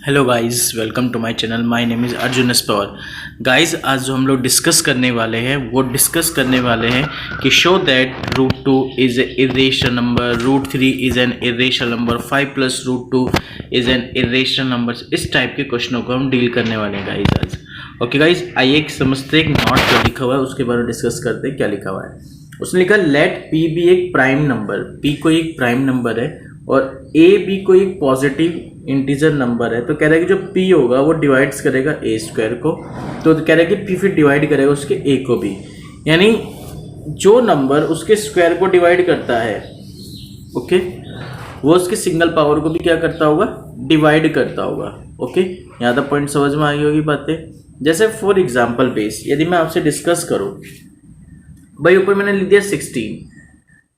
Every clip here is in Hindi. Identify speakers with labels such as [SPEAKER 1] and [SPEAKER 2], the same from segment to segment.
[SPEAKER 1] Hello guys, welcome to my channel. My name is Arjun S Pawar. Guys, आज जो हम लोग डिस्कस करने वाले हैं कि show that root two is a irrational number, root three is an irrational number, 5 plus root two is an irrational number. इस टाइप के क्वेश्चनों को हम डील करने वाले हैं गाइस आज। ओके गाइस, आइए एक समझते हैं नॉट क्या लिखा हुआ है, उसके बारे में डिस्कस करते हैं क्या लिखा हुआ है। उसने लिखा लेट पी बी एक प्राइम नंबर, पी कोई एक प्राइम नंबर है और ए बी कोई एक पॉजिटिव इंटीजर नंबर है। तो कह रहा है कि जो p होगा वो डिवाइड्स करेगा a स्क्वायर को, तो कह रहा है कि p फिर डिवाइड करेगा उसके a को भी, यानी जो नंबर उसके स्क्वायर को डिवाइड करता है ओके वो उसके सिंगल पावर को भी क्या करता होगा, डिवाइड करता होगा। ओके, यहाँ तक पॉइंट समझ में आई होगी बातें। जैसे फॉर एग्जाम्पल बेस यदि मैं आपसे डिस्कस करूँ, भाई ऊपर मैंने लिख दिया 16,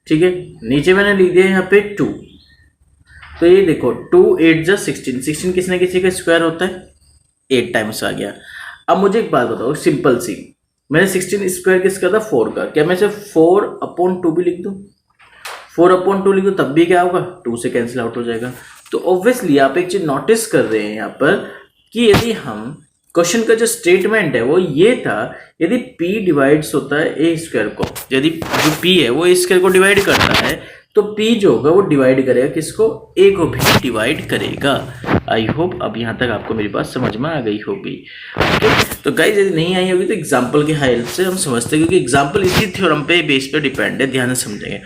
[SPEAKER 1] ठीक है, नीचे मैंने लिख दिया यहाँ पे 2, तो ये देखो 2 8 जा 16, 16 किसने किसी का स्क्वायर होता है 8 टाइम्स आ गया। अब मुझे एक बात बताओ सिंपल सी, मैंने 16 स्क्वायर किसका था 4 का, क्या मैं इसे 4/2 भी लिख दूं, 4/2 लिख दूं तब भी क्या होगा 2 से कैंसिल आउट हो जाएगा। तो ऑब्वियसली आप एक चीज नोटिस कर रहे हैं यहाँ पर कि यदि हम क्वेश्चन का जो स्टेटमेंट है वो ये था, यदि p डिवाइड्स होता है a स्क्वायर को, यदि जो p है वो a स्क्वायर को डिवाइड करता है तो p जो होगा वो डिवाइड करेगा किसको, a को भी डिवाइड करेगा। आई होप अब यहाँ तक आपको मेरी बात समझ में आ गई होगी। ओके, तो गाइस यदि नहीं आई होगी तो एग्जांपल की हेल्प से हम समझते हैं, क्योंकि एग्जांपल इसी थ्योरम पे बेस पे डिपेंड है, ध्यान से समझेंगे।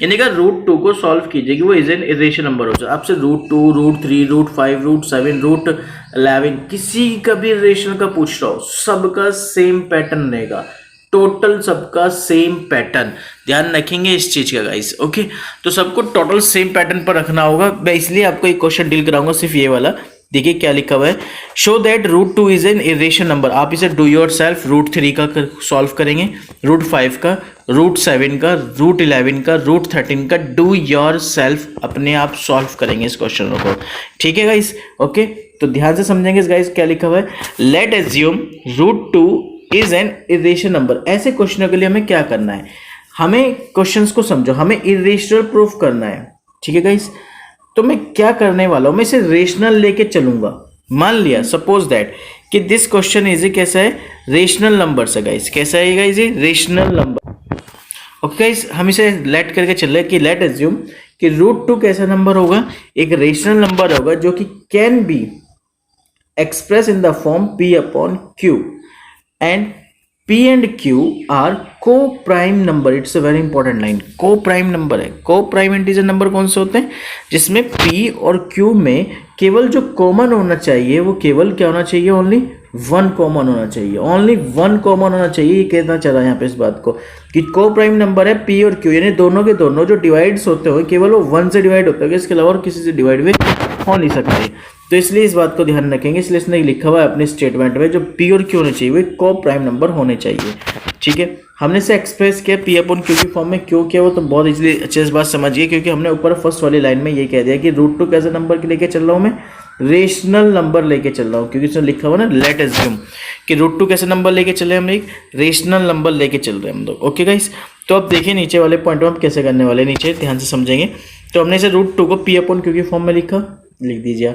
[SPEAKER 1] यानी कि रूट 2 को सॉल्व कीजिए कि वो इज एन इरेशनल नंबर हो जाए। आपसे root 2, root 3, root 5, root 7, root 11 किसी का भी इरेशनल का पूछ रहा हो, सबका सेम पैटर्न रहेगा, टोटल सबका सेम पैटर्न। ध्यान रखेंगे इस चीज का गाइस। ओके, तो सबको टोटल सेम पैटर्न पर रखना होगा। मैं इसलिए आपको एक क्वेश्चन डील कराऊंगा, सिर्फ ये वाला। देखिए क्या लिखा हुआ है, show that root 2 is an irrational number. आप इसे डू योर सेल्फ रूट 3 का सॉल्व करेंगे, रूट 5 का, रूट 7 का, रूट 11 का, रूट 13 का, डू योर सेल्फ अपने आप सॉल्व करेंगे इस क्वेश्चन को। ठीक है गाइस। ओके, तो ध्यान से समझेंगे गाइस क्या लिखा हुआ है। Let assume root 2 is an irrational number. ऐसे क्वेश्चनों के लिए हमें क्या करना है, हमें क्वेश्चंस को समझो, हमें इरेशनल प्रूफ करना है। ठीक है गाइस, तो मैं क्या करने वाला हूं, मैं इसे रेशनल लेके चलूंगा। मान लिया सपोज दैट कि दिस क्वेश्चन इज कैसा है, रेशनल नंबर से गाइस, कैसा है गाइस ये रेशनल नंबर। ओके गाइस, हम इसे लेट करके चल रहे कि लेट एज्यूम कि रूट 2 कैसा नंबर होगा, एक रेशनल नंबर होगा जो कि can be express in the form p/q and p and q are coprime number. It's a very important line, coprime number है। को प्राइम इंटीजर नंबर कौन से होते हैं, जिसमें p और q में केवल जो कॉमन होना चाहिए वो केवल क्या होना चाहिए, ओनली 1 कॉमन होना चाहिए, ओनली 1 कॉमन होना चाहिए। ये कहना चाह रहा है यहाँ पे इस बात को कि को प्राइम नंबर है p और q, यानी दोनों के दोनों जो डिवाइड्स होते हैं केवल वो 1 से डिवाइड होते हैं, इसके अलावा और किसी से डिवाइड भी हो नहीं सकते। तो इसलिए इस बात को ध्यान रखेंगे, इसलिए इसने लिखा हुआ है अपने स्टेटमेंट में जो p और q होने चाहिए वे को प्राइम नंबर होने चाहिए। ठीक है, हमने इसे एक्सप्रेस किया p/q की फॉर्म में। क्यों किया वो तो बहुत इजीली अच्छे से बात समझिए, क्योंकि हमने ऊपर फर्स्ट वाली लाइन में ये कह दिया कि रूट 2 कैसे नंबर के लेके चल रहा हूँ, मैं रेशनल नंबर लेके चल रहा हूँ, क्योंकि इसमें लिखा हुआ ना लेट एज्यूम कि रूट 2 कैसे नंबर लेके चले, हम एक रेशनल नंबर लेके चल रहे हैं हम लोग। ओके गाइस, तो अब देखिए नीचे वाले पॉइंट में हम कैसे करने वाले, नीचे ध्यान से समझेंगे। तो हमने इसे रूट 2 को p/q की फॉर्म में लिख दीजिए।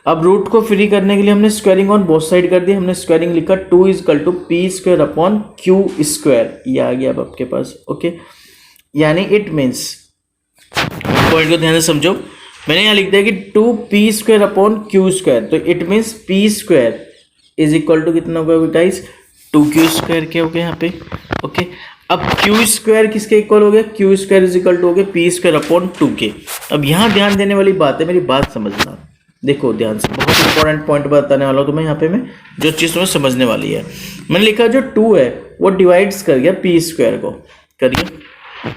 [SPEAKER 1] अब रूट को फ्री करने के लिए हमने स्क्वायरिंग ऑन बोथ साइड कर दी। हमने स्क्वायरिंग लिखा 2 = p²/q², ये आ गया अब आपके पास। ओके, यानी इट मीन्स, पॉइंट को ध्यान से समझो, मैंने यहाँ लिख दिया कि 2p²/q², तो इट मीन्स p² = कितना होगा गाइस, 2q² क्या हो गया यहाँ पे। ओके, अब q² किसके इक्वल हो गया, q² हो गया p²/2k। अब यहाँ ध्यान देने वाली बात है, मेरी बात समझना, देखो ध्यान से, बहुत इंपॉर्टेंट पॉइंट बताने वाला हूँ तुम्हें यहाँ पे मैं, जो चीज़ तुम्हें समझने वाली है। मैंने लिखा जो 2 है वो डिवाइड्स कर गया p² को, करिए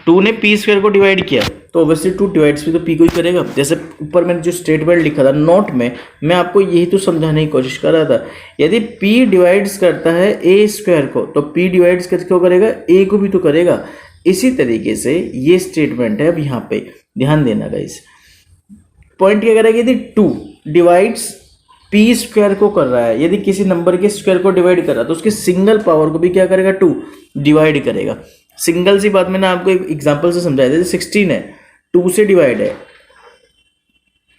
[SPEAKER 1] 2 ने p² को डिवाइड किया तो ऑब्वियसली 2 डिवाइड्स भी तो p को ही करेगा। जैसे ऊपर मैंने जो स्टेटमेंट लिखा था नोट में, मैं आपको यही तो समझाने की कोशिश कर रहा था। यदि p डिवाइड्स करता है a² को तो p डिवाइड्स क्यों करेगा, a को भी तो करेगा। इसी तरीके से ये स्टेटमेंट है। अब यहाँ पे ध्यान देना गाइस, पॉइंट क्या करेगा, यदि 2 डिवाइड्स p² को कर रहा है, यदि किसी नंबर के स्क्वायर को डिवाइड कर रहा है तो उसके सिंगल पावर को भी क्या करेगा, 2 डिवाइड करेगा। सिंगल सी बात मैंने आपको एक एग्जांपल से समझाया था। 16 है, 2 से डिवाइड है,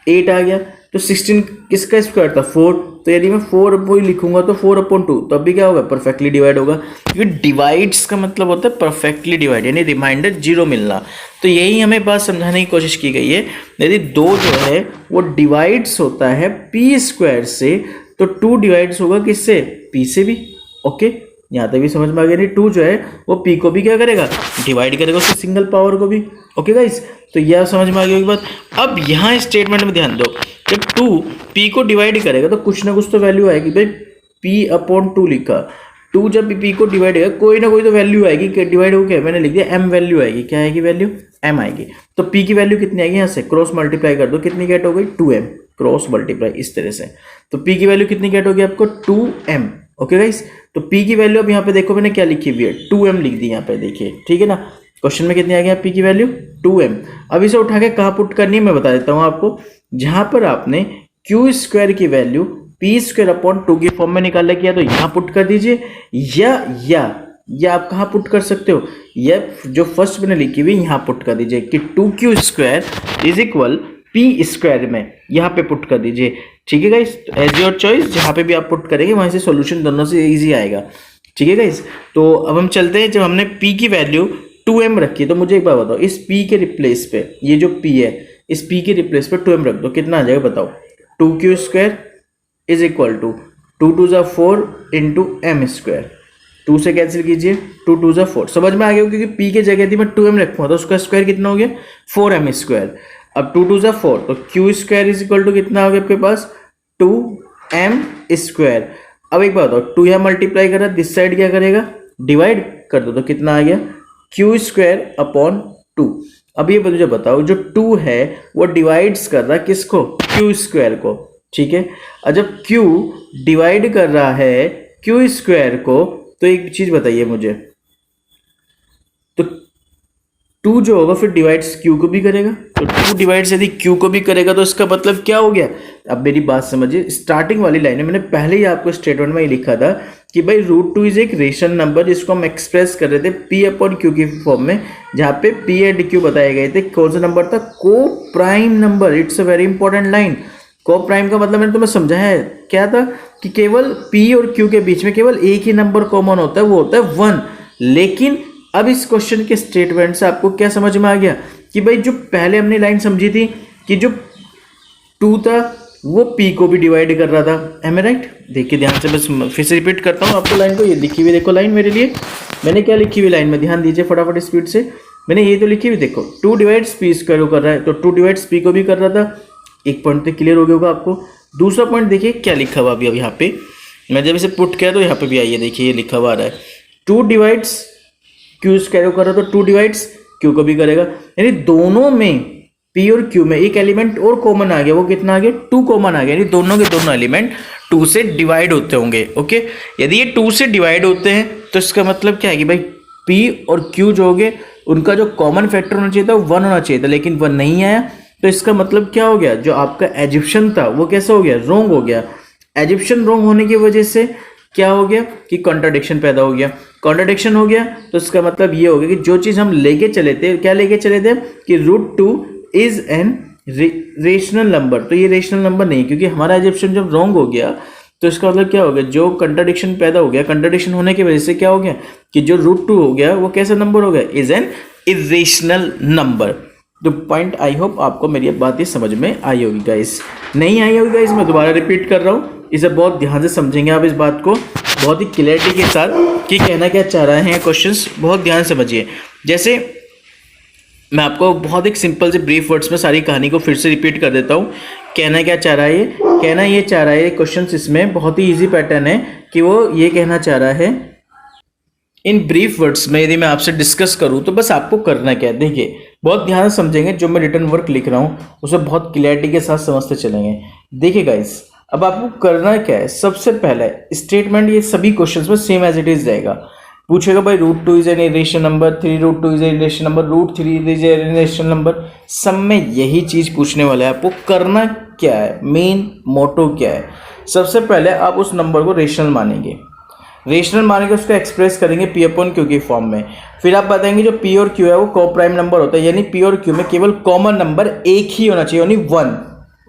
[SPEAKER 1] 8 आ गया, तो 16 किसका स्क्वायर था 4, तो यदि मैं 4 लिखूंगा तो 4/2, तो अभी क्या होगा परफेक्टली डिवाइड होगा, क्योंकि डिवाइड्स का मतलब होता है परफेक्टली डिवाइड, यानी रिमाइंडर 0 मिलना। तो यही हमें बात समझाने की कोशिश की गई है। यदि 2 जो है वो डिवाइड्स होता है पी स्क्वायर से, तो 2 डिवाइड्स होगा किससे, पी से भी। ओके, यहाँ तक भी समझ में आ गया। नहीं, 2 जो है वो पी को भी क्या करेगा, डिवाइड करेगा उसकी सिंगल पावर को भी। ओके गाइस, तो यह समझ में आ गई बात। अब यहाँ स्टेटमेंट में ध्यान दो, जब 2 पी को डिवाइड करेगा तो कुछ ना कुछ तो वैल्यू आएगी भाई। p/2 लिखा, 2 जब पी को डिवाइड करेगा कोई ना कोई तो वैल्यू आएगी। डिवाइड हो गया, मैंने लिख दिया m वैल्यू आएगी। क्या आएगी वैल्यू, m आएगी। तो p की वैल्यू कितनी आएगी, यहाँ से क्रॉस मल्टीप्लाई कर दो, कितनी गेट हो गई 2m, क्रॉस मल्टीप्लाई इस तरह से। तो p की वैल्यू कितनी गेट होगी आपको 2m। ओके गाइस, तो p की वैल्यू अब यहाँ पे देखो मैंने क्या लिखी हुई है 2m लिख दी यहाँ पे, देखिए ठीक है ना। क्वेश्चन में कितनी आ गया p की वैल्यू 2m। अब इसे उठा के कहाँ पुट करनी है मैं बता देता हूँ आपको। जहां पर आपने क्यू स्क्वायर की वैल्यू p²/2 की फॉर्म में निकालने किया तो यहाँ पुट कर दीजिए, या आप कहाँ पुट कर सकते हो, या जो फर्स्ट मैंने लिखी हुई यहाँ पुट कर दीजिए कि 2q² = p² में यहाँ पे पुट कर दीजिए। ठीक है गाइस, एज योर चॉइस, जहाँ पे भी आप पुट करेंगे वहां से सॉल्यूशन दोनों से इजी आएगा। ठीक है गाइस, तो अब हम चलते हैं। जब हमने p की वैल्यू 2m रखी, तो मुझे एक बात बताओ, इस p के रिप्लेस पे, ये जो p है इस p के रिप्लेस पे 2m रख दो, कितना आ जाएगा बताओ। 2q² = 2 × 4 × m²। 2 से कैंसिल कीजिए, 2 × 2 = 4। समझ में आ गया, क्योंकि p की जगह थी मैं 2m रखूंगा तो उसका स्क्वायर कितना हो गया 4m²। अब 2 × 2 = 4, तो q² = कितना हो गया आपके पास 2m²। अब एक बात बताओ, 2 यहाँ मल्टीप्लाई कर रहा है, दिस साइड क्या करेगा डिवाइड कर दो, तो कितना आ गया q²/2। अब ये मुझे बताओ, जो 2 है वो डिवाइड्स कर रहा है किसको, q² को। ठीक है, और जब q डिवाइड कर रहा है q² को, तो एक चीज बताइए मुझे, तो 2 जो होगा फिर डिवाइड्स q को भी करेगा, तो 2 डिवाइड्स यदि q को भी करेगा तो इसका मतलब क्या हो गया। अब मेरी बात समझिए, स्टार्टिंग वाली लाइन में मैंने पहले ही आपको स्टेटमेंट में ही लिखा था कि भाई √2 इज एक रेशनल नंबर, जिसको हम एक्सप्रेस कर रहे थे p/q की फॉर्म में, जहाँ पे p एंड q बताए गए थे। कौन सा नंबर था, को prime number. It's a very important line. को प्राइम का मतलब मैंने तुम्हें समझाया है, क्या था कि केवल p और q के बीच में केवल एक ही नंबर कॉमन होता है, वो होता है 1। लेकिन अब इस क्वेश्चन के स्टेटमेंट से आपको क्या समझ में आ गया कि भाई जो पहले हमने लाइन समझी थी कि जो 2 था वो p को भी डिवाइड कर रहा था। M I right? देखिए ध्यान से, बस फिर से रिपीट करता हूँ आपको लाइन को। ये लिखी हुई देखो लाइन मेरे लिए, मैंने क्या लिखी हुई लाइन में ध्यान दीजिए फटाफट स्पीड से। मैंने ये तो लिखी हुई देखो, 2 डिवाइड्स p² को कर रहा है, तो 2 डिवाइड्स p को भी कर रहा था। एक पॉइंट तो क्लियर हो गया होगा आपको। दूसरा पॉइंट देखिए क्या लिखा हुआ अभी, अब यहाँ पे मैं जब इसे पुट किया तो यहाँ पे भी आइए, देखिए ये लिखा हुआ आ रहा है 2 डिवाइड्स q² को कर रहा है, तो 2 डिवाइड्स q को भी करेगा। यानी दोनों में p और q में एक एलिमेंट और कॉमन आ गया, वो कितना आ गया 2 कॉमन आ गया, यानी दोनों के दोनों एलिमेंट 2 से डिवाइड होते होंगे। ओके, यदि ये 2 से डिवाइड होते हैं तो इसका मतलब क्या है कि भाई p और q जो हो गए उनका जो कॉमन फैक्टर होना चाहिए था वो 1 होना चाहिए था, लेकिन 1 नहीं आया। तो इसका मतलब क्या हो गया, जो आपका एजिप्शन था वो कैसा हो गया, रॉन्ग हो गया। एजिप्शन रॉन्ग होने की वजह से क्या हो गया कि कॉन्ट्राडिक्शन पैदा हो गया। कॉन्ट्राडिक्शन हो गया तो इसका मतलब ये हो गया कि जो चीज़ हम लेके चले थे, क्या लेके चले थे कि √2 इज एन रेशनल नंबर, तो ये रेशनल नंबर नहीं, क्योंकि हमारा एजिप्शन जब रॉन्ग हो गया तो इसका मतलब क्या हो गया, जो कंट्राडिक्शन पैदा हो गया, कंट्राडिक्शन होने की वजह से क्या हो गया कि जो √2 हो गया वो कैसा नंबर हो गया, इज एन इरेशनल नंबर। तो पॉइंट आई होप आपको मेरी बात ये समझ में आई होगी गाइस। नहीं आई होगी गाइस, मैं दोबारा रिपीट कर रहा हूँ, इसे बहुत ध्यान से समझेंगे आप इस बात को, बहुत ही क्लैरिटी के साथ कि कहना क्या चाह रहे हैं क्वेश्चंस, बहुत ध्यान समझिए। जैसे मैं आपको बहुत एक सिंपल से ब्रीफ वर्ड्स में सारी कहानी को फिर से रिपीट कर देता हूँ। कहना क्या चाह रहा है, कहना ये चाह रहा है क्वेश्चन इसमें बहुत ही ईजी पैटर्न है कि वो ये कहना चाह रहा है इन ब्रीफ वर्ड्स में, यदि मैं आपसे डिस्कस करूं तो बस आपको करना क्या है, देखिए बहुत ध्यान से समझेंगे। जो मैं रिटर्न वर्क लिख रहा हूं उसे बहुत क्लैरिटी के साथ समझते चलेंगे। देखिए गाइस, अब आपको करना क्या है, सबसे पहले स्टेटमेंट ये सभी क्वेश्चंस में सेम एज इट इज रहेगा। पूछेगा भाई √2 is an irrational number, 3√2 is an irrational number, √3 is an irrational number, सब में यही चीज पूछने वाला है। आपको करना क्या है, मेन मोटो क्या है, सबसे पहले आप उस नंबर को रेशनल मानेंगे, रेशनल मानेंगे, उसको एक्सप्रेस करेंगे p/q की फॉर्म में। फिर आप बताएंगे जो p और q है वो को प्राइम नंबर होता है, यानी p और q में केवल कॉमन नंबर एक ही होना चाहिए, यानी 1।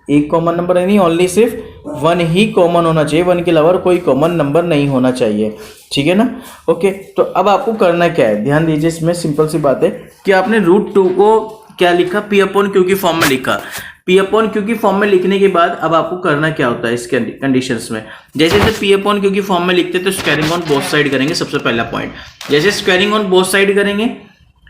[SPEAKER 1] एक कॉमन नंबर नहीं, ओनली सिर्फ वन ही कॉमन होना चाहिए, वन के अलावा कोई कॉमन नंबर नहीं होना चाहिए, ठीक है ना। ओके, तो अब आपको करना क्या है, ध्यान दीजिए, इसमें सिंपल सी बात है कि आपने √2 को क्या लिखा, पी अपॉन क्यू की फॉर्म में लिखा। पी अपॉन क्यू की फॉर्म में लिखने के बाद अब आपको करना क्या होता है इस कंडीशंस में, जैसे जैसे पी अपॉन क्यू की फॉर्म में लिखते हैं तो स्क्वायरिंग ऑन बोथ साइड करेंगे। सबसे पहला पॉइंट, जैसे स्क्वायरिंग ऑन बोथ साइड करेंगे,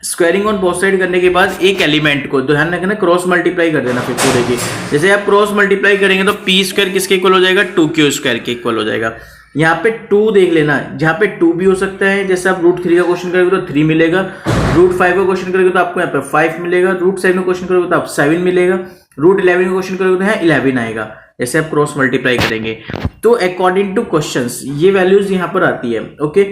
[SPEAKER 1] स्क्वायरिंग ऑन बोथ साइड करने के बाद एक एलिमेंट को ध्यान रखना क्रॉस मल्टीप्लाई कर देना फिर पूरे की। जैसे आप क्रॉस मल्टीप्लाई करेंगे तो पी स्क्वायर किसके इक्वल हो जाएगा, 2q स्क्वायर के इक्वल हो जाएगा। यहाँ पे 2 देख लेना, जहाँ पे 2 भी हो सकता है, जैसे आप √3 का क्वेश्चन करोगे तो 3 मिलेगा, √5 का क्वेश्चन करोगे तो आपको यहाँ पे 5 मिलेगा, √7 का क्वेश्चन करोगे तो आप 7 मिलेगा, √11 का क्वेश्चन करोगे तो यहाँ 11 आएगा। जैसे आप क्रॉस मल्टीप्लाई करेंगे तो अकॉर्डिंग टू क्वेश्चंस ये वैल्यूज यहाँ पर आती है। ओके,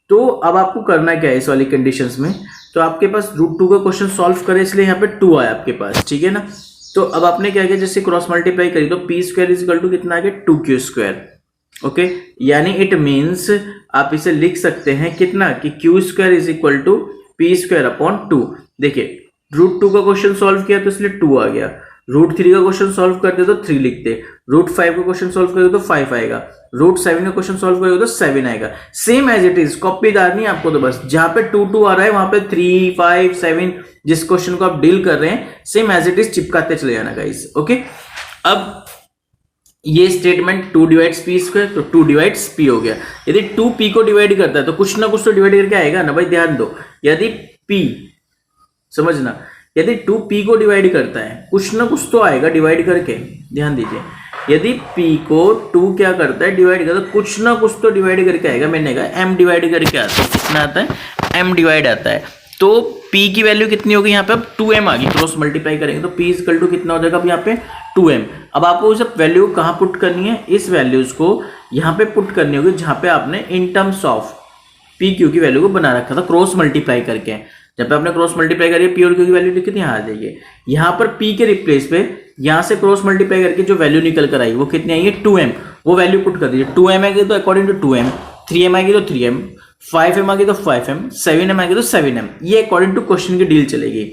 [SPEAKER 1] तो अब आपको करना क्या है इस वाली कंडीशंस में, तो आपके पास √2 का क्वेश्चन सॉल्व करे इसलिए यहाँ पे 2 आया आपके पास, ठीक है ना। तो अब आपने क्या किया, जैसे क्रॉस मल्टीप्लाई करी तो p square is equal to कितना आ गया, 2q स्क्वायर। ओके, यानी इट मीन्स आप इसे लिख सकते हैं कितना कि q square is equal to p square upon 2। देखिए √2 का क्वेश्चन सॉल्व किया तो इसलिए 2 आ गया, √3 का क्वेश्चन सॉल्व करते तो 3 लिखते, √5 का क्वेश्चन सॉल्व करोगे तो 5 आएगा, √7 का क्वेश्चन सॉल्व करोगे तो 7 आएगा। सेम एज इट इज, कॉपीदार नहीं आपको, तो बस जहां पे 2 आ रहा है वहां पे 3, 5, 7 जिस क्वेश्चन को आप डील कर रहे हैं सेम एज इट इज चिपकाते चले जाना गाइस। ओके, अब ये स्टेटमेंट 2 डिवाइड्स पी स्क्वायर, तो 2 डिवाइड्स पी हो गया। यदि 2 पी को डिवाइड करता है तो कुछ ना कुछ तो डिवाइड करके आएगा ना भाई, ध्यान दो। यदि पी, समझना, यदि 2 पी को डिवाइड करता है कुछ ना कुछ तो आएगा डिवाइड करके, ध्यान दीजिए। यदि p को 2 क्या करता है, डिवाइड करता है, कुछ ना कुछ तो डिवाइड करके आएगा। मैंने कहा m डिवाइड करके आता है, कितना आता है, m डिवाइड आता है। तो p की वैल्यू कितनी होगी यहाँ पे, अब 2m आ गई, क्रॉस मल्टीप्लाई करेंगे तो p इक्वल टू कितना हो जाएगा अब यहाँ पे 2m। अब आपको सब वैल्यू कहाँ पुट करनी है, इस वैल्यूज को यहाँ पे पुट करनी होगी जहाँ पे आपने in terms of p q की वैल्यू को बना रखा था क्रॉस मल्टीप्लाई करके। जब पे आपने क्रॉस मल्टीप्लाई करिए p और q की वैल्यू लिखी थी, यहाँ आ जाइए, यहाँ पर p के रिप्लेस पे यहाँ से क्रॉस मल्टीप्लाई करके जो वैल्यू निकल कर आई वो कितनी आई है, 2m, वो वैल्यू पुट कर दीजिए। 2m आएगी तो अकॉर्डिंग टू 2m, 3m आएगी तो 3m, 5m आएगी तो 5m, 7m आएगी तो 7m, ये अकॉर्डिंग टू क्वेश्चन की डील चलेगी,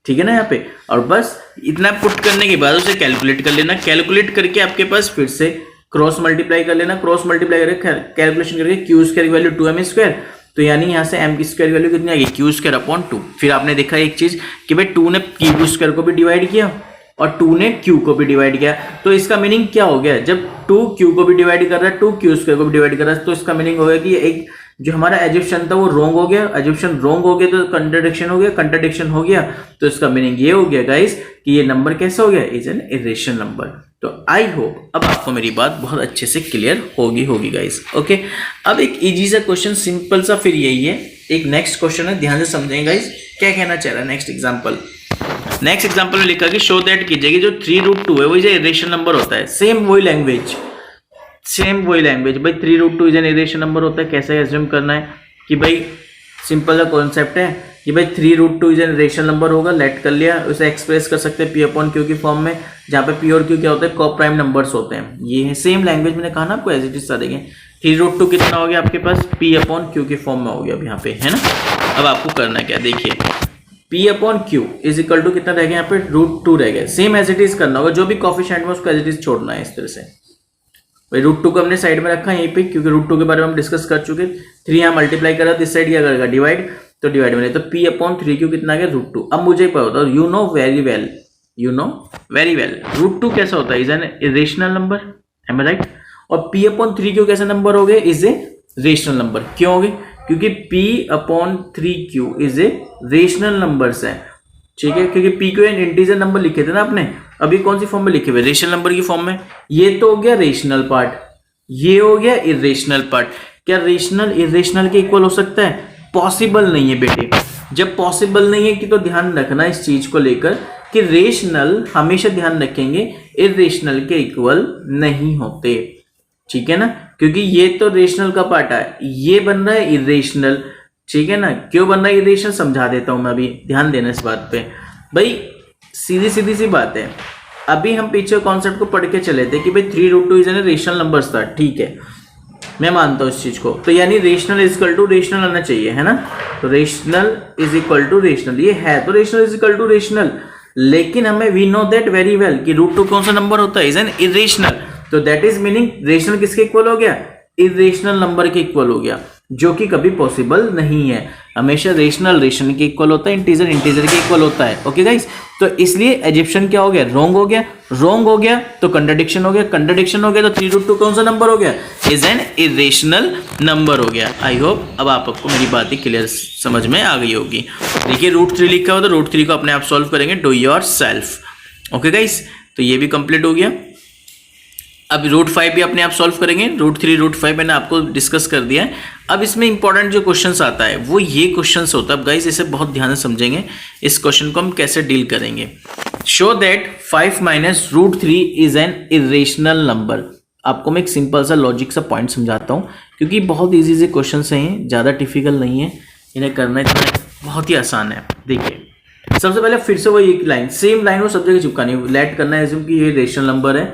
[SPEAKER 1] ठीक है ना यहाँ पे। और बस इतना पुट करने के बाद उसे कैलकुलेट कर लेना, कैलकुलेट करके आपके पास फिर से क्रॉस मल्टीप्लाई कर लेना, क्रॉस मल्टीप्लाई करके कैलकुलेशन करके q स्क्वायर की वैल्यू 2m स्क्वायर, तो यानी यहाँ से m की स्क्वायर वैल्यू कितनी आ गई, q स्क्वायर अपॉन 2। फिर आपने देखा एक चीज कि भाई 2 ने q स्क्वायर को भी डिवाइड किया और 2 ने q को भी डिवाइड किया, तो इसका मीनिंग क्या हो गया, जब 2 q को भी डिवाइड कर रहा है, 2 q स्क्वायर को भी डिवाइड कर रहा है, तो इसका मीनिंग हो गया कि एक जो हमारा एज्यूप्शन था वो रॉन्ग हो गया, एज्यूप्शन रॉन्ग हो गया तो कंट्राडिक्शन हो गया, कंट्राडिक्शन हो गया तो इसका मीनिंग ये हो गया गाइस कि ये नंबर कैसा हो गया, इज एन इरेशनल नंबर। तो आई होप अब आपको मेरी बात बहुत अच्छे से क्लियर होगी गाइस। ओके, अब एक इजी सा क्वेश्चन, सिंपल सा, फिर यही है एक नेक्स्ट क्वेश्चन है, ध्यान से समझेंगे गाइस क्या कहना चाह रहा है। नेक्स्ट एग्जांपल में लिखा कि शो दैट कीजिए कि जो 3√2 है वो इज इरेशनल नंबर होता है। सेम वही लैंग्वेज भाई 3√2 इज एन इरेशनल नंबर होता है। कैसे एज्यूम करना है कि भाई सिंपल सा कॉन्सेप्ट है कि भाई 3√2 इज एन इरेशनल नंबर होगा, लेट कर लिया, उसे एक्सप्रेस कर सकते हैं p अपॉन q की फॉर्म में, जहाँ पे p और q क्या होते हैं, को प्राइम नंबर्स होते हैं। ये है सेम लैंग्वेज, मैंने कहा ना आपको एज इट इज देखें। 3√2 कितना हो गया आपके पास, p अपॉन q की फॉर्म में हो गया अब यहाँ पे, है ना। अब आपको करना क्या, देखिए p upon q is equal to कितना रह गया यहाँ पे, √2 रह गया। सेम एज इट इज करना होगा, जो भी कोफिशिएंट में उसको एज इट इज छोड़ना है इस तरह से। भाई √2 को हमने साइड में रखा है यहीं पे, क्योंकि √2 के बारे में हम डिस्कस कर चुके। 3 यहाँ मल्टीप्लाई करा तो इस साइड क्या करेगा, डिवाइड, तो डिवाइड में, तो p अपॉन 3q कितना आ गया, √2। अब मुझे पता होता है, यू नो वेरी वेल √2 कैसा होता है, is an irrational number, am I right. और p अपॉन 3q कैसा नंबर हो गए, इज ए रेशनल नंबर। क्यों हो गए, क्योंकि p upon 3q is a rational numbers है, ठीक है, क्योंकि p को इंटीजर नंबर लिखे थे ना आपने, अभी कौन सी फॉर्म में लिखे हुए, रेशनल नंबर की फॉर्म में। ये तो हो गया रेशनल पार्ट, ये हो गया इरेशनल पार्ट। क्या रेशनल इरेशनल के इक्वल हो सकता है, पॉसिबल नहीं है बेटे। जब पॉसिबल नहीं है कि तो ध्यान रखना इस चीज को लेकर कि रेशनल हमेशा ध्यान रखेंगे इरेशनल के इक्वल नहीं होते, ठीक है ना, क्योंकि ये तो रेशनल का पार्ट है, ये बन रहा है इरेशनल, ठीक है ना। क्यों बन रहा है इरेशनल समझा देता हूं मैं अभी, ध्यान देना इस बात पे। भाई सीधी सी बात है, अभी हम पीछे कॉन्सेप्ट को पढ़ के चले थे कि भाई 3√2 इज एन रेशनल नंबर्स था, ठीक है, मैं मानता हूं इस चीज को, तो यानी rational is equal to rational आना चाहिए, है ना। तो rational is equal to rational, ये है तो rational is equal to rational, लेकिन हमें we know that very well कि रूट टू कौन सा नंबर होता है, इज एन इरेशनल। तो दैट इज मीनिंग रेशनल किसके इक्वल हो गया, इरेशनल नंबर के इक्वल हो गया, जो कि कभी पॉसिबल नहीं है। हमेशा रेशनल रेशनल के इक्वल होता है, इंटीजर इंटीजर के इक्वल होता है। ओके गाइस, तो इसलिए एजिप्शियन क्या हो गया, रॉन्ग हो गया, रॉन्ग हो गया तो कंट्राडिक्शन हो गया, कंट्राडिक्शन हो गया तो 3√2 कौन सा नंबर हो गया, इज एन इरेशनल नंबर हो गया। आई होप अब आपको मेरी बात ही क्लियर समझ में आ गई होगी। देखिए √3 लिखा हो तो √3 को अपने आप सॉल्व करेंगे, do your self. Okay guys, तो ये भी कंप्लीट हो गया। अब √5 भी अपने आप सॉल्व करेंगे, √3 √5 मैंने आपको डिस्कस कर दिया है। अब इसमें इंपॉर्टेंट जो क्वेश्चंस आता है वो ये क्वेश्चंस होता है। अब गाइस इसे बहुत ध्यान से समझेंगे, इस क्वेश्चन को हम कैसे डील करेंगे। Show that 5 minus √3 is an irrational number. आपको मैं एक सिंपल सा लॉजिक सा पॉइंट समझाता हूँ, क्योंकि बहुत ईजी से क्वेश्चन हैं, ज़्यादा डिफिकल्ट नहीं है, इन्हें करना इतना बहुत ही आसान है। देखिए सबसे पहले फिर से वही एक लाइन, सेम लाइन वो सब जगह चिपकानी है, लेट करना है कि ये रेशनल नंबर है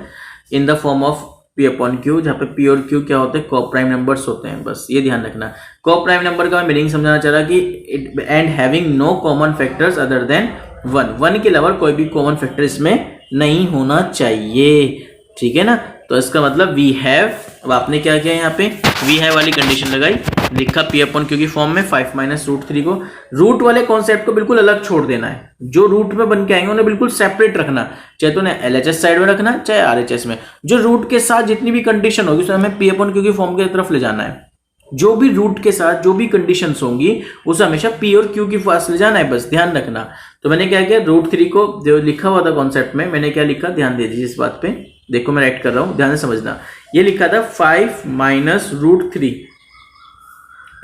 [SPEAKER 1] इन the form of P upon Q, जहाँ पे P और Q क्या होते हैं, को प्राइम नंबर्स होते हैं। बस ये ध्यान रखना, को प्राइम नंबर का मैं मीनिंग समझाना चाह रहा कि it and having no common factors other than 1 के अलावा कोई भी कॉमन फैक्टर इसमें नहीं होना चाहिए। ठीक है ना, तो इसका मतलब वी हैव, अब आपने क्या किया यहाँ पे वी हैव वाली कंडीशन लगाई, लिखा P अपॉन Q की फॉर्म में 5 माइनस √3 को, रूट वाले कॉन्सेप्ट को बिल्कुल अलग छोड़ देना है, जो रूट में बन के आएंगे उन्हें बिल्कुल सेपरेट रखना, चाहे तो उन्हें LHS साइड में रखना चाहे RHS में। जो रूट के साथ जितनी भी कंडीशन होगी उसे हमें P अपॉन Q की फॉर्म की तरफ ले जाना है। जो भी रूट के साथ जो भी कंडीशंस होंगी उसे हमेशा P और Q की पास ले जाना है, बस ध्यान रखना। तो मैंने क्या किया, √3 को जो लिखा हुआ था कॉन्सेप्ट में, मैंने क्या लिखा, ध्यान दे दीजिए इस बात पे, देखो मैं राइट कर रहा हूं, ध्यान से समझना। ये लिखा था 5 minus √3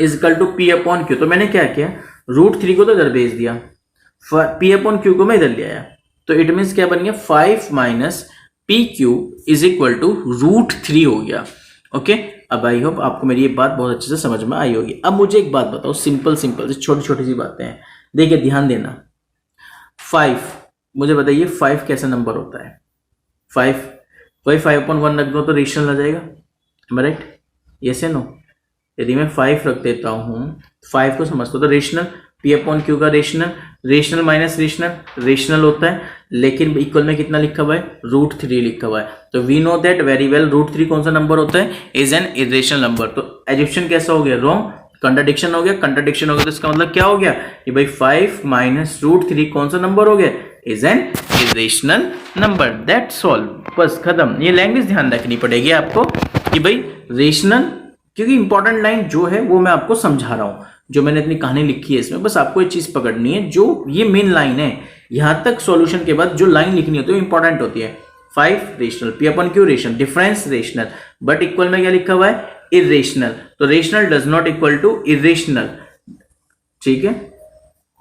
[SPEAKER 1] is equal to P upon Q। तो मैंने क्या किया, √3 को तो इधर भेज दिया, P अपॉन Q को मैं इधर ले आया, तो इट मीन्स क्या बन गया, 5 minus PQ is equal to √3 हो गया। ओके, अब आई होप आपको मेरी ये बात बहुत अच्छे से समझ में आई होगी। अब मुझे एक बात बताओ, सिंपल सिंपल छोटी छोटी सी बातें हैं, देखिए ध्यान देना। 5, मुझे बताइए 5 कैसा नंबर होता है, 5 कोई 5/1 रख दो तो रेशनल आ जाएगा, राइट, यस या नो। यदि मैं 5 रख देता हूँ, 5 को समझता तो रेशनल, P अपॉन Q का rational, rational minus rational rational होता है, लेकिन इक्वल में कितना लिखा हुआ है, √3 लिखा हुआ है। तो we know that very well √3 कौन सा नंबर होता है, इज एन इरेशनल नंबर। तो एजिप्शियन कैसा हो गया, रॉन्ग, कंट्राडिक्शन हो गया, कंट्राडिक्शन हो गया तो इसका मतलब क्या हो गया कि भाई 5 माइनस √3 कौन सा नंबर हो गया, is an irrational number. That's all, बस खत्म। ये लैंग्वेज ध्यान रखनी पड़ेगी आपको कि भाई रेशनल, क्योंकि इंपॉर्टेंट लाइन जो है वो मैं आपको समझा रहा हूं, जो मैंने इतनी कहानी लिखी है इसमें, बस आपको एक चीज पकड़नी है, जो ये मेन लाइन है, यहां तक सॉल्यूशन के बाद जो लाइन लिखनी होती है वो इंपॉर्टेंट होती है। 5 rational, P upon Q rational, difference rational, but equal में क्या लिखा हुआ है, इरेशनल। तो rational does not equal to irrational, ठीक है,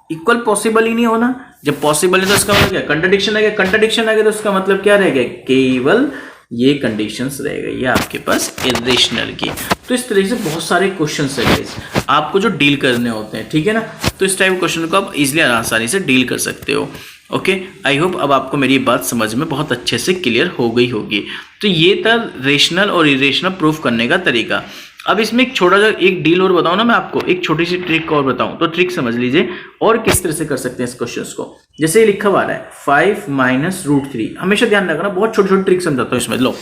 [SPEAKER 1] इक्वल पॉसिबल ही नहीं होना। जब पॉसिबल है तो इसका मतलब क्या, कंट्राडिक्शन आ गया, कंट्राडिक्शन आ गया तो इसका मतलब क्या रहेगा, केवल ये कंडीशंस रहेगा ये आपके पास इरेशनल की। तो इस तरीके से बहुत सारे क्वेश्चंस है गाइस आपको जो डील करने होते हैं, ठीक है ना। तो इस टाइप क्वेश्चन को आप इजीली आसानी से डील कर सकते हो। ओके, आई होप अब आपको मेरी बात समझ में बहुत अच्छे से क्लियर हो गई होगी। तो ये था रेशनल और इरेशनल प्रूफ करने का तरीका। अब इसमें एक छोटा सा एक डील और बताऊं ना मैं आपको, एक छोटी सी ट्रिक और बताऊं, तो ट्रिक समझ लीजिए और किस तरह से कर सकते हैं इस क्वेश्चन को। जैसे ये लिखा हुआ है 5 माइनस √3, हमेशा ध्यान रखना, बहुत छोटी छोटी ट्रिक समझाता हूँ इसमें। लो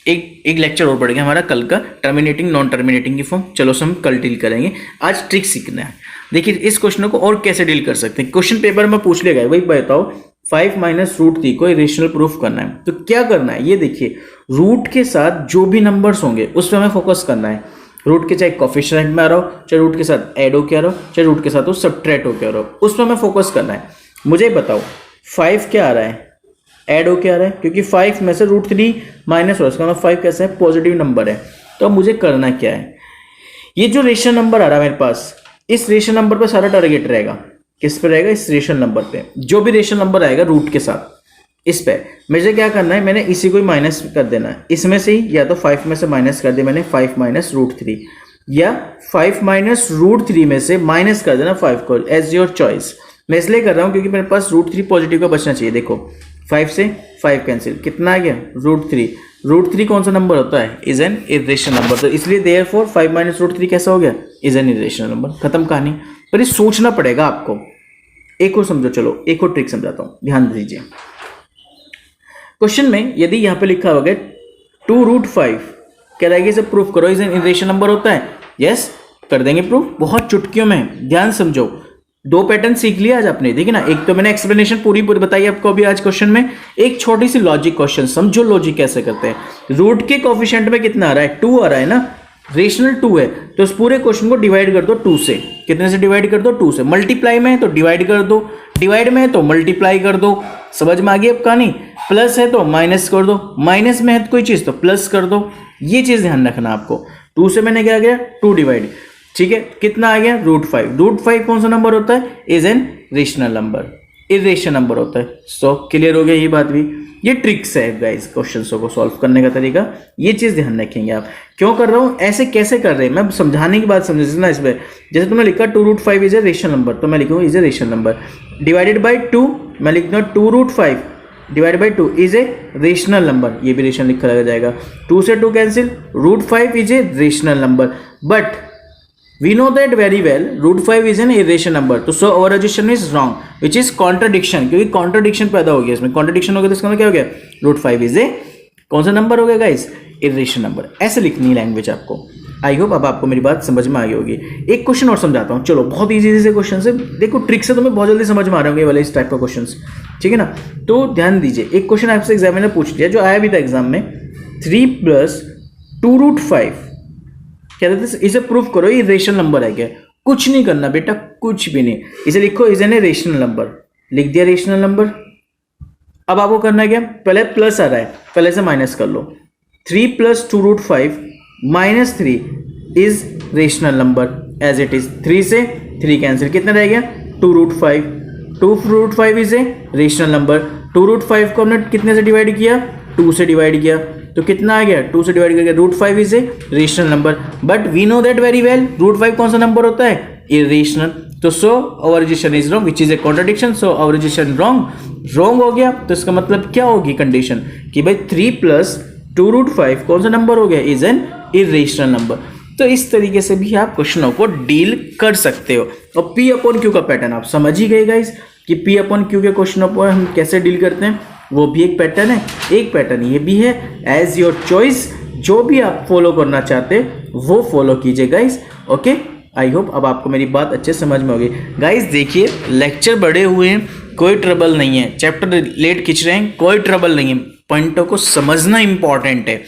[SPEAKER 1] एक लेक्चर और पढ़ेंगे हमारा कल का, टर्मिनेटिंग नॉन टर्मिनेटिंग की फॉर्म, चलो हम कल डील करेंगे, आज ट्रिक सीखना है। देखिए इस क्वेश्चन को और कैसे डील कर सकते हैं, क्वेश्चन पेपर में पूछ लेगा, वही बताओ 5 माइनस √3 को इरेशनल प्रूफ करना है, तो क्या करना है, ये देखिए रूट के साथ जो भी नंबर्स होंगे उस पर हमें फोकस करना है। रूट के चाहे कोफिशिएंट में आ रहा हो, चाहे रूट के साथ ऐड हो के आ रहा हो, चाहे रूट के साथ वो सब्ट्रैक्ट हो के आ रहा हो, उस पर हमें फोकस करना है। मुझे बताओ 5 क्या आ रहा है, ऐड हो के आ रहा है, क्योंकि 5 में से √3 माइनस हो, इसका मतलब 5 कैसा है, पॉजिटिव नंबर है। तो अब मुझे करना क्या है, ये जो रेशनल नंबर आ रहा है मेरे पास, इस रेशनल नंबर पर सारा टारगेट रहेगा, किस पे रहेगा, इस रेशनल नंबर पे। जो भी रेशनल नंबर आएगा रूट के साथ इस पे मुझे क्या करना है, मैंने इसी को माइनस कर देना है इसमें से ही, या तो 5 में से माइनस कर दिया मैंने 5 माइनस √3, या 5 माइनस √3 में से माइनस कर देना 5 को, एज योर चॉइस। मैं इसलिए कर रहा हूँ क्योंकि मेरे पास √3 पॉजिटिव का बचना चाहिए। देखो 5 से 5 कैंसिल, कितना आ गया, √3। √3 कौन सा नंबर होता है, इज एन इरेशनल नंबर, तो इसलिए देयरफॉर 5 माइनस √3 कैसा हो गया, इज एन इरेशनल नंबर, खत्म कहानी। पर ये सोचना पड़ेगा आपको, एक और समझो, चलो एक और ट्रिक समझाता हूं, ध्यान दीजिए। क्वेश्चन में यदि यहां पे लिखा होगा 2√5, कह रहा है कि इसे प्रूफ करो, इसे इरेशनल नंबर होता है। यस, कर देंगे प्रूफ, बहुत चुटकियों में। ध्यान समझो, 2 पैटर्न सीख लिया आज आपने, देखिए ना। एक तो मैंने एक्सप्लेनेशन पूरी बताई आपको अभी आज क्वेश्चन में, एक छोटी सी लॉजिक क्वेश्चन, समझो लॉजिक कैसे करते हैं। रूट के कोफिशिएंट में कितना आ रहा है, 2 आ रहा है ना, रेशनल 2 है, तो इस पूरे क्वेश्चन को डिवाइड कर दो 2 से। कितने से डिवाइड कर दो, 2 से। मल्टीप्लाई में है तो डिवाइड कर दो, डिवाइड में है तो मल्टीप्लाई कर दो। समझ में आ गई अब कहानी। प्लस है तो माइनस कर दो, माइनस में है तो कोई चीज तो प्लस कर दो। ये चीज ध्यान रखना आपको। 2 से मैंने क्या किया, 2 डिवाइड, ठीक है, कितना आ गया, √5। √5 कौन सा नंबर होता है, is N rational number, irrational number होता है। सो क्लियर हो गया ये बात भी। ये ट्रिक्स है गाइस क्वेश्चंस को सॉल्व करने का तरीका, ये चीज ध्यान रखेंगे आप। क्यों कर रहा हूं, ऐसे कैसे कर रहे हैं, मैं समझाने की बात समझे ना इसमें। जैसे तुमने लिखा 2√5 इज ए रेशनल नंबर, तो मैं लिखूंगा is a rational number. Divided by 2, मैं लिखूंगा 2√5 divide by 2 is a rational number, ये भी रेशनल लिखा लगा जाएगा। 2 से 2 cancel, √5 is a rational number, but we know that very well √5 is an irrational number, तो so our assumption is wrong, which is contradiction, क्योंकि contradiction पैदा हो गया इसमें। contradiction हो गया तो इसका मतलब क्या हो गया, √5 is a कौन सा नंबर हो गया गाइस, irrational नंबर। ऐसे लिखनी है लैंग्वेज आपको। आई होप अब आपको मेरी बात समझ में आ गई होगी। एक क्वेश्चन और समझाता हूँ, चलो बहुत इजी से क्वेश्चन से, देखो ट्रिक से तुम्हें बहुत जल्दी समझ में आ रहे होंगे वाले इस टाइप का क्वेश्चन, ठीक है ना। तो ध्यान दीजिए, एक क्वेश्चन आपसे एग्जामिनर पूछ लिया जो आया भी था एग्जाम में, 3 + 2√5, क्या कहते हैं, इसे प्रूफ करो ये रेशनल नंबर है क्या। कुछ नहीं करना बेटा, कुछ भी नहीं, इसे लिखो is an a rational number, लिख दिया रेशनल नंबर। अब आपको करना है क्या, पहले प्लस आ रहा है, पहले से माइनस कर लो। 3 + 2√5 - 3 is rational number as it is. 3 से 3 कैंसिल, कितना रह गया, 2√5। 2√5 इज ए रेशनल नंबर। 2√5 को हमने कितने से डिवाइड किया, 2 से डिवाइड किया, तो कितना आ गया, 2 से डिवाइड करके √5 is a rational number. But we know that very well √5 कौन सा नंबर होता है, इरेशनल। तो so our assumption is wrong, which is a contradiction. So our assumption wrong हो गया। तो इसका मतलब क्या होगी कंडीशन, कि भाई 3 + 2√5 कौन सा नंबर हो गया, इज एन इरेशनल नंबर। तो इस तरीके से भी आप क्वेश्चनों को डील कर सकते हो। और P/Q का पैटर्न आप समझ ही गए गाइस, कि P/Q के क्वेश्चनों पर हम कैसे डील करते हैं, वो भी एक पैटर्न है, एक पैटर्न ये भी है। एज योर चॉइस, जो भी आप फॉलो करना चाहते वो फॉलो कीजिए गाइस। ओके, आई होप अब आपको मेरी बात अच्छे समझ में होगी गाइस। देखिए लेक्चर बड़े हुए हैं, कोई ट्रबल नहीं है, चैप्टर लेट खींच रहे हैं, कोई ट्रबल नहीं है, पॉइंटों को समझना इंपॉर्टेंट है,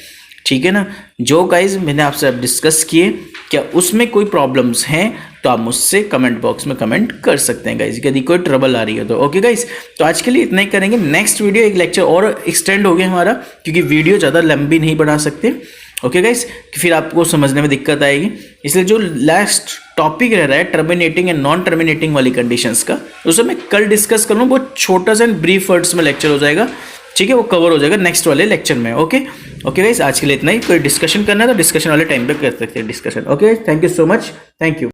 [SPEAKER 1] ठीक है ना। जो गाइज मैंने आपसे अब डिस्कस किए, क्या उसमें कोई प्रॉब्लम्स हैं तो आप मुझसे कमेंट बॉक्स में कमेंट कर सकते हैं गाइज, यदि कोई ट्रबल आ रही है तो। ओके गाइज, तो आज के लिए इतना ही करेंगे। नेक्स्ट वीडियो एक लेक्चर और एक्सटेंड हो गया हमारा, क्योंकि वीडियो ज़्यादा लंबी नहीं बना सकते। ओके गाइज, फिर आपको समझने में दिक्कत आएगी, इसलिए जो लास्ट टॉपिक रह रहा है टर्मिनेटिंग एंड नॉन टर्मिनेटिंग वाली कंडीशंस का, उसे मैं कल डिस्कस कर लूँ। बहुत छोटा सा ब्रीफ वर्ड्स में लेक्चर हो जाएगा, ठीक है, वो कवर हो जाएगा नेक्स्ट वाले लेक्चर में। ओके गाइस, आज के लिए इतना ही। कोई डिस्कशन करना है तो डिस्कशन वाले टाइम पे कर सकते हैं discussion. Okay, thank you so much, thank you.